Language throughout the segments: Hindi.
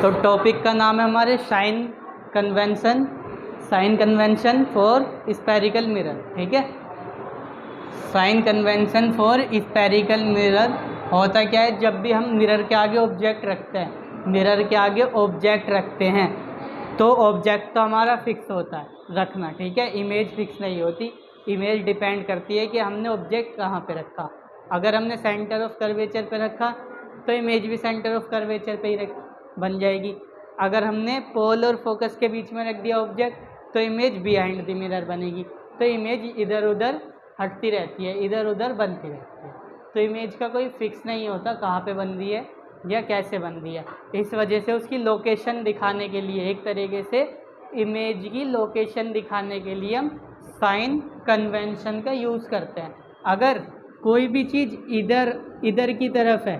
तो टॉपिक का नाम है हमारे sign convention for spherical mirror. ठीक है, sign convention for spherical mirror होता क्या है, जब भी हम मिरर के आगे ऑब्जेक्ट रखते हैं तो ऑब्जेक्ट तो हमारा फिक्स होता है रखना। ठीक है, इमेज फिक्स नहीं होती, इमेज डिपेंड करती है कि हमने ऑब्जेक्ट कहाँ पे रखा। अगर हमने सेंटर ऑफ कर्वेचर पे रखा तो इमेज भी सेंटर ऑफ कर्वेचर पे ही बन जाएगी। अगर हमने पोल और फोकस के बीच में रख दिया ऑब्जेक्ट तो इमेज बिहाइंड द मिरर बनेगी। तो इमेज इधर उधर हटती रहती है, इधर उधर बनती रहती है। तो इमेज का कोई फिक्स नहीं होता कहाँ पे बन रही है या कैसे बन रही है। इस वजह से उसकी लोकेशन दिखाने के लिए, एक तरीके से इमेज की लोकेशन दिखाने के लिए हम साइन कन्वेंशन का यूज़ करते हैं। अगर कोई भी चीज़ इधर की तरफ है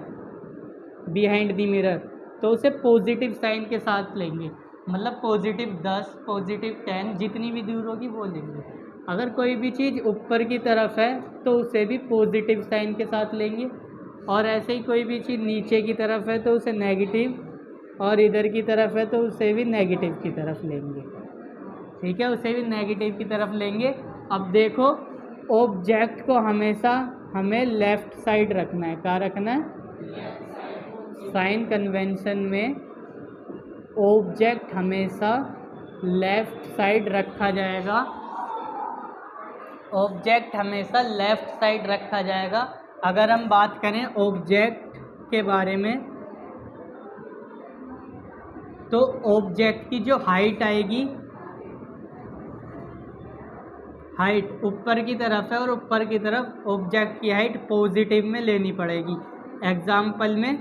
बिहाइंड द मिरर तो उसे पॉजिटिव साइन के साथ लेंगे, मतलब +10 +10 जितनी भी दूर होगी वो लेंगे। अगर कोई भी चीज़ ऊपर की तरफ है तो उसे भी पॉजिटिव साइन के साथ लेंगे, और ऐसे ही कोई भी चीज़ नीचे की तरफ है तो उसे नेगेटिव, और इधर की तरफ है तो उसे भी नेगेटिव की तरफ लेंगे। ठीक है, उसे भी नेगेटिव की तरफ लेंगे। अब देखो, ऑब्जेक्ट को हमेशा हमें लेफ़्ट साइड रखना है। क्या रखना है? साइन कन्वेंशन में ऑब्जेक्ट हमेशा लेफ़्ट साइड रखा जाएगा, ऑब्जेक्ट हमेशा लेफ़्ट साइड रखा जाएगा। अगर हम बात करें ऑब्जेक्ट के बारे में तो ऑब्जेक्ट की जो हाइट आएगी, हाइट ऊपर की तरफ है और ऊपर की तरफ ऑब्जेक्ट की हाइट पॉजिटिव में लेनी पड़ेगी। एग्जाम्पल में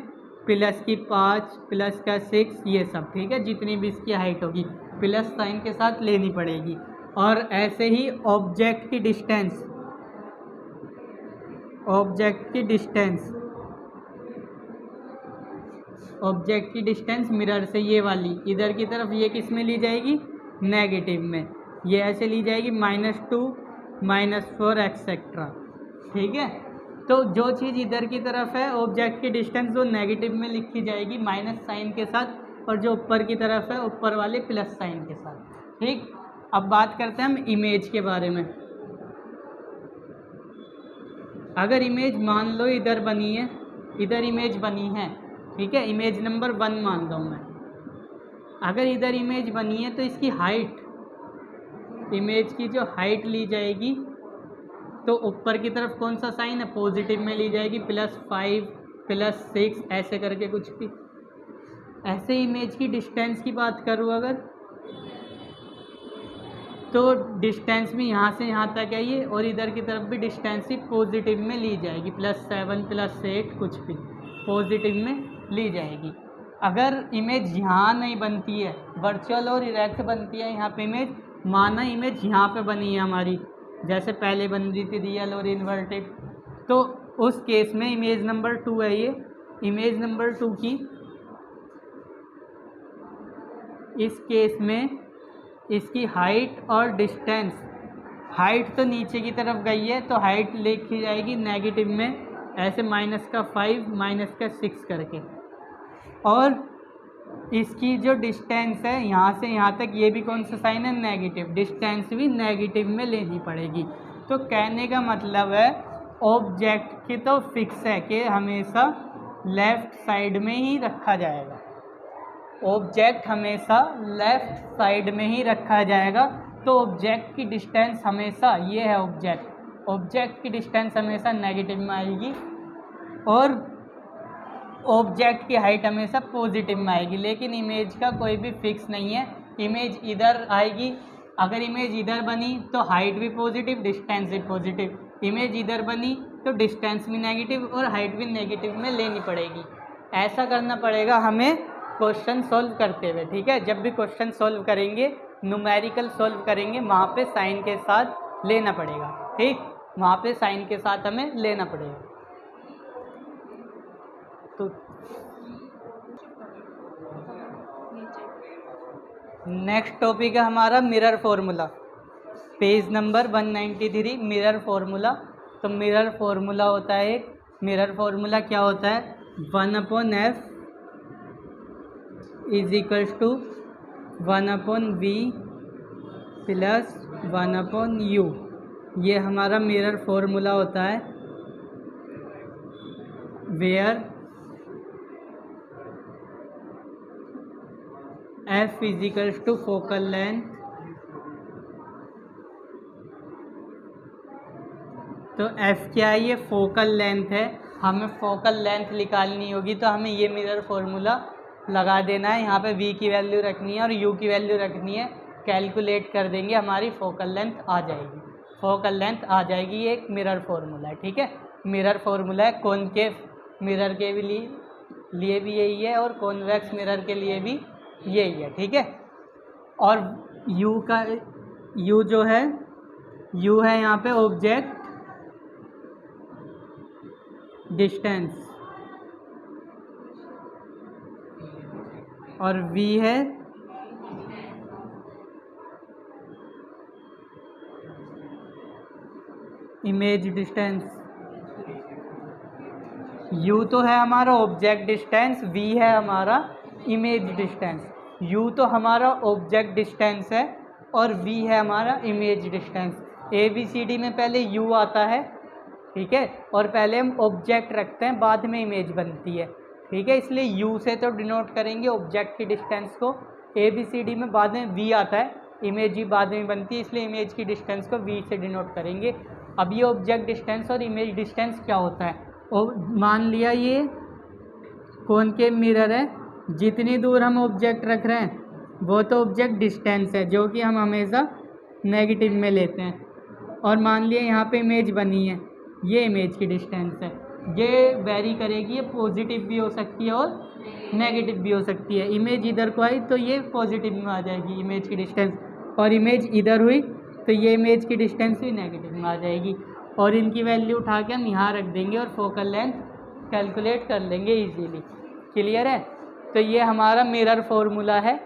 +5 +6 ये सब। ठीक है, जितनी भी इसकी हाइट होगी प्लस साइन के साथ लेनी पड़ेगी। और ऐसे ही ऑब्जेक्ट की डिस्टेंस मिरर से ये वाली इधर की तरफ, ये किस में ली जाएगी? नेगेटिव में। ये ऐसे ली जाएगी -2 -4 एक्सेट्रा। ठीक है, तो जो चीज़ इधर की तरफ है ऑब्जेक्ट की डिस्टेंस वो नेगेटिव में लिखी जाएगी माइनस साइन के साथ, और जो ऊपर की तरफ है ऊपर वाले प्लस साइन के साथ। ठीक, अब बात करते हैं हम इमेज के बारे में। अगर इमेज मान लो इधर बनी है, इधर इमेज बनी है, ठीक है, इमेज नंबर 1 मान लो मैं। अगर इधर इमेज बनी है तो इसकी हाइट, इमेज की जो हाइट ली जाएगी तो ऊपर की तरफ कौन सा साइन है? पॉजिटिव में ली जाएगी, +5 +6 ऐसे करके कुछ भी। ऐसे इमेज की डिस्टेंस की बात करूँ अगर, तो डिस्टेंस भी यहाँ से यहाँ तक है ये, और इधर की तरफ भी डिस्टेंस ही पॉजिटिव में ली जाएगी, +7 +8 कुछ भी पॉजिटिव में ली जाएगी। अगर इमेज यहाँ नहीं बनती है, वर्चुअल और इरेक्ट बनती है यहाँ पे इमेज, माना इमेज यहाँ पे बनी है हमारी, जैसे पहले बन रही थी रियल और इन्वर्टेड, तो उस केस में इमेज नंबर 2 है ये। इमेज नंबर 2 की इस केस में इसकी हाइट और डिस्टेंस, हाइट तो नीचे की तरफ गई है तो हाइट लिखी जाएगी नेगेटिव में, ऐसे -5 -6 करके। और इसकी जो डिस्टेंस है यहाँ से यहाँ तक, ये भी कौन सा साइन है? नेगेटिव। डिस्टेंस भी नेगेटिव में लेनी पड़ेगी। तो कहने का मतलब है ऑब्जेक्ट की तो फिक्स है कि हमेशा लेफ़्ट साइड में ही रखा जाएगा, ऑब्जेक्ट हमेशा लेफ़्ट साइड में ही रखा जाएगा। तो ऑब्जेक्ट की डिस्टेंस हमेशा, ये है ऑब्जेक्ट की डिस्टेंस हमेशा नेगेटिव में आएगी, और ऑब्जेक्ट की हाइट हमेशा पॉजिटिव में आएगी। लेकिन इमेज का कोई भी फिक्स नहीं है, इमेज इधर आएगी। अगर इमेज इधर बनी तो हाइट भी पॉजिटिव, डिस्टेंस भी पॉजिटिव। इमेज इधर बनी तो डिस्टेंस भी नेगेटिव और हाइट भी नेगेटिव में लेनी पड़ेगी। ऐसा करना पड़ेगा हमें क्वेश्चन सॉल्व करते हुए। ठीक है, जब भी क्वेश्चन सॉल्व करेंगे, न्यूमेरिकल सॉल्व करेंगे, वहाँ पे साइन के साथ लेना पड़ेगा। ठीक, वहाँ पे साइन के साथ हमें लेना पड़ेगा। तो नेक्स्ट टॉपिक है हमारा mirror formula, page number 193, mirror formula. तो मिरर फॉर्मूला होता है मिरर फॉर्मूला क्या होता है? 1/f is equals to 1/v plus 1/u। ये हमारा मिरर फॉर्मूला होता है, where f is equals to focal length. तो f क्या है? ये फोकल लेंथ है। हमें फोकल लेंथ निकालनी होगी तो हमें ये मिरर फॉर्मूला लगा देना है। यहाँ पे v की वैल्यू रखनी है और u की वैल्यू रखनी है। कैलकुलेट कर देंगे, हमारी फोकल लेंथ आ जाएगी। फोकल लेंथ आ जाएगी, ये एक मिरर फॉर्मूला है। ठीक है, मिरर फॉर्मूला है। कॉनकेव मिरर के लिए भी यही है और कॉन्वेक्स मिरर के लिए भी यही है। ठीक है, और u जो है, u है यहाँ पे ऑब्जेक्ट डिस्टेंस और v है इमेज डिस्टेंस। u तो है हमारा ऑब्जेक्ट डिस्टेंस, v है हमारा इमेज डिस्टेंस। u तो हमारा ऑब्जेक्ट डिस्टेंस है और v है हमारा इमेज डिस्टेंस। ABCD में पहले u आता है, ठीक है, और पहले हम ऑब्जेक्ट रखते हैं, बाद में इमेज बनती है। ठीक है, इसलिए u से तो डिनोट करेंगे ऑब्जेक्ट की डिस्टेंस को। ABCD में बाद में v आता है, इमेज ही बाद में बनती है, इसलिए इमेज की डिस्टेंस को v से डिनोट करेंगे। अब ये ऑब्जेक्ट डिस्टेंस और इमेज डिस्टेंस क्या होता है? और मान लिया ये कॉनकेव मिरर है, जितनी दूर हम ऑब्जेक्ट रख रहे हैं वो तो ऑब्जेक्ट डिस्टेंस है, जो कि हम हमेशा नेगेटिव में लेते हैं। और मान लिया यहाँ पे इमेज बनी है, ये इमेज की डिस्टेंस है। ये वेरी करेगी, ये पॉजिटिव भी हो सकती है और नेगेटिव भी हो सकती है। इमेज इधर को आई तो ये पॉजिटिव में आ जाएगी इमेज की डिस्टेंस, और इमेज इधर हुई तो ये इमेज की डिस्टेंस भी नेगेटिव में आ जाएगी। और इनकी वैल्यू उठा के हम यहाँ रख देंगे और फोकल लेंथ कैलकुलेट कर लेंगे इजीली। क्लियर है? तो ये हमारा मिरर फॉर्मूला है,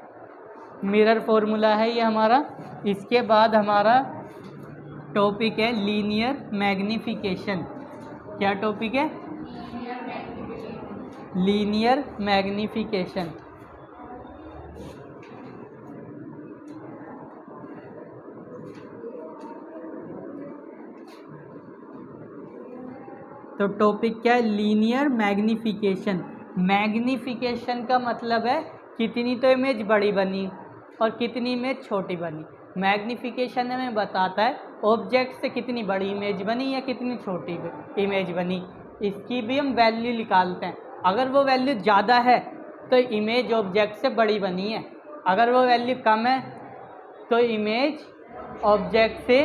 मिरर फॉर्मूला है ये हमारा। इसके बाद हमारा टॉपिक है लीनियर मैग्नीफिकेशन। क्या टॉपिक है? Linear magnification. तो टॉपिक क्या है? Linear magnification. मैग्नीफिकेशन का मतलब है कितनी तो इमेज बड़ी बनी और कितनी इमेज छोटी बनी। मैग्नीफिकेशन हमें बताता है ऑब्जेक्ट से कितनी बड़ी इमेज बनी या कितनी छोटी इमेज बनी। इसकी भी हम वैल्यू निकालते हैं। अगर वो वैल्यू ज़्यादा है तो इमेज ऑब्जेक्ट से बड़ी बनी है, अगर वो वैल्यू कम है तो इमेज ऑब्जेक्ट से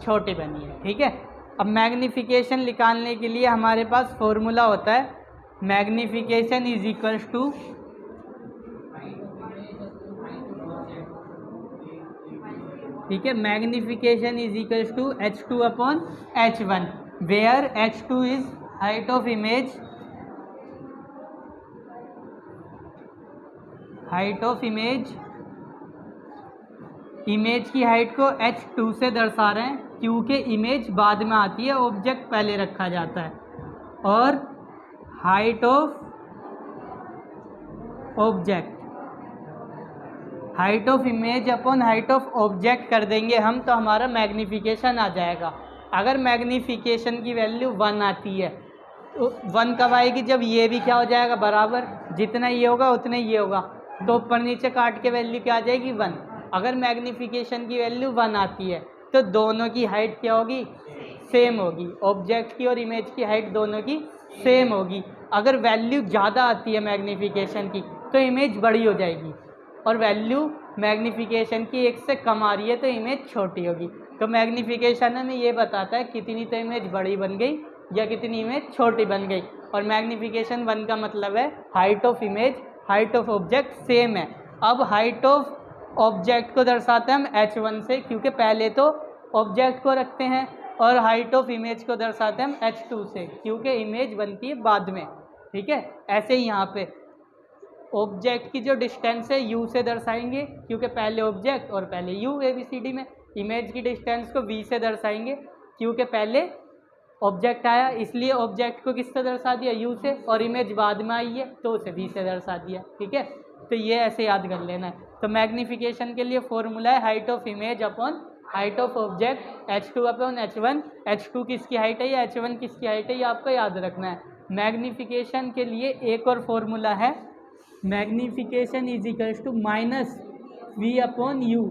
छोटी बनी है। ठीक है, अब मैग्नीफिकेशन निकालने के लिए हमारे पास फॉर्मूला होता है, मैग्नीफिकेशन इज इक्वल्स टू ठीक है, magnification is equals to h2/h1, where h2 is height of image, height of image. Image की हाइट को h2 से दर्शा रहे हैं क्योंकि इमेज बाद में आती है, ऑब्जेक्ट पहले रखा जाता है। और height of object, height of image upon height of object कर देंगे हम, तो हमारा मैग्नीफिकेशन आ जाएगा। अगर मैग्नीफिकेशन की वैल्यू 1 आती है तो 1 कब आएगी? जब ये भी क्या हो जाएगा बराबर, जितना ये होगा उतना ये होगा, तो ऊपर नीचे काट के वैल्यू क्या आ जाएगी? 1। अगर मैग्नीफिकेशन की वैल्यू 1 आती है तो दोनों की हाइट क्या होगी? सेम होगी। ऑब्जेक्ट की और इमेज की हाइट दोनों की सेम होगी। अगर वैल्यू ज़्यादा आती है मैग्नीफिकेशन की तो इमेज बड़ी हो जाएगी, और वैल्यू मैग्नीफिकेशन की 1 से कम आ रही है तो इमेज छोटी होगी। तो मैग्नीफिकेशन हमें ये बताता है कितनी तो इमेज बड़ी बन गई या कितनी इमेज छोटी बन गई। और मैग्नीफिकेशन 1 का मतलब है height of image, height of object same है। अब हाइट ऑफ ऑब्जेक्ट को दर्शाते हैं हम h1 से, क्योंकि पहले तो ऑब्जेक्ट को रखते हैं, और हाइट ऑफ इमेज को दर्शाते हैं हम h2 से, क्योंकि इमेज बनती है बाद में। ठीक है, ऐसे ही यहाँ पे ऑब्जेक्ट की जो डिस्टेंस है u से दर्शाएंगे क्योंकि पहले ऑब्जेक्ट और पहले u ABCD में। इमेज की डिस्टेंस को v से दर्शाएंगे क्योंकि पहले ऑब्जेक्ट आया, इसलिए ऑब्जेक्ट को किससे दर्शा दिया? u से, और इमेज बाद में आई है तो उसे v से दर्शा दिया। ठीक है, तो ये ऐसे याद कर लेना है। तो मैग्नीफिकेशन के लिए फॉर्मूला है height of image upon height of object h2 upon h1। h2 किसकी हाइट है या h1 किसकी हाइट है, ये आपको याद रखना है। मैग्नीफिकेशन के लिए एक और फॉर्मूला है, magnification is equals to minus v upon u.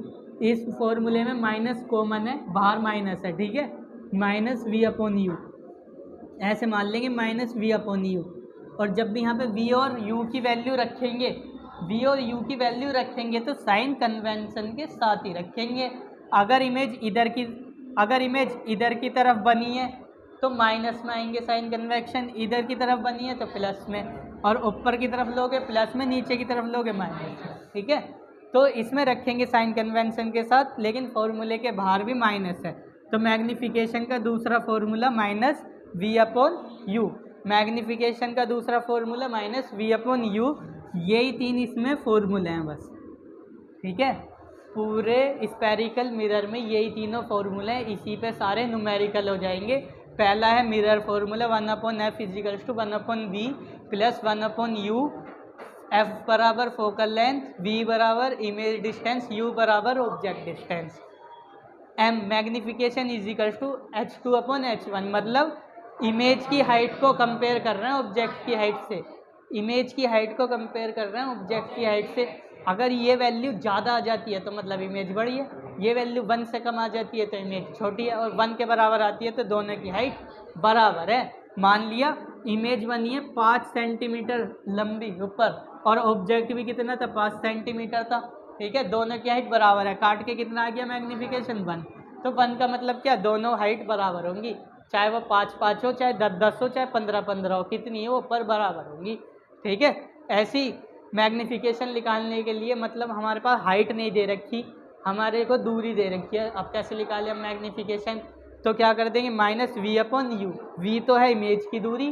इस फॉर्मूले में माइनस कॉमन है, बाहर माइनस है, ठीक है, माइनस v अपॉन यू, ऐसे मान लेंगे माइनस v अपॉन यू। और जब भी यहाँ पे v और u की वैल्यू रखेंगे, v और u की वैल्यू रखेंगे तो साइन कन्वेंशन के साथ ही रखेंगे। अगर इमेज इधर की तरफ बनी है तो माइनस में आएंगे साइन कन्वेक्शन, इधर की तरफ बनी है तो प्लस में, और ऊपर की तरफ लोगे प्लस में, नीचे की तरफ लोगे माइनस में, ठीक है। तो इसमें रखेंगे साइन कन्वेंशन के साथ, लेकिन फॉर्मूले के बाहर भी माइनस है। तो मैग्नीफिकेशन का दूसरा formula minus v upon you, magnification का दूसरा formula minus v upon you. यही तीन इसमें फॉर्मूले हैं बस, ठीक है। पूरे स्पेरिकल मिरर में यही तीनों फॉर्मूले हैं, इसी पे सारे न्यूमेरिकल हो जाएंगे। पहला है mirror formula 1/f equals to 1/v plus 1/u, f बराबर फोकल लेंथ, v बराबर इमेज डिस्टेंस, u बराबर object distance. m magnification equals to h2 upon h1, मतलब इमेज की हाइट को कंपेयर कर रहे हैं ऑब्जेक्ट की हाइट से, इमेज की हाइट को कंपेयर कर रहे हैं ऑब्जेक्ट की हाइट से। अगर ये वैल्यू ज़्यादा आ जाती है तो मतलब इमेज बड़ी है, ये वैल्यू 1 से कम आ जाती है तो इमेज छोटी है, और 1 के बराबर आती है तो दोनों की हाइट बराबर है। मान लिया इमेज बनी है 5 सेंटीमीटर लंबी ऊपर, और ऑब्जेक्ट भी कितना था, 5 सेंटीमीटर था, ठीक है। दोनों की हाइट बराबर है, काट के कितना आ गया मैग्नीफिकेशन 1, तो 1 का मतलब क्या, दोनों हाइट बराबर होंगी, चाहे वो 5-5 हो, चाहे 10-10 हो, चाहे 15-15 हो, कितनी है वो पर बराबर होंगी, ठीक है। ऐसी मैग्नीफिकेशन निकालने के लिए मतलब हमारे पास हाइट नहीं दे रखी, हमारे को दूरी दे रखी है। अब कैसे निकालें हम मैग्नीफिकेशन, तो क्या कर देंगे, minus v upon you, v तो है इमेज की दूरी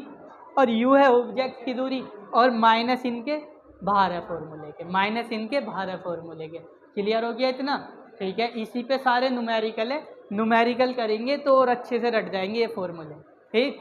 और u है ऑब्जेक्ट की दूरी, और माइनस इनके बाहर है फॉर्मूले के, माइनस इनके बाहर है फॉर्मूले के। क्लियर हो गया इतना, ठीक है। इसी पे सारे न्यूमेरिकल है, न्यूमेरिकल करेंगे तो और अच्छे से रट जाएंगे ये फॉर्मूले, ठीक।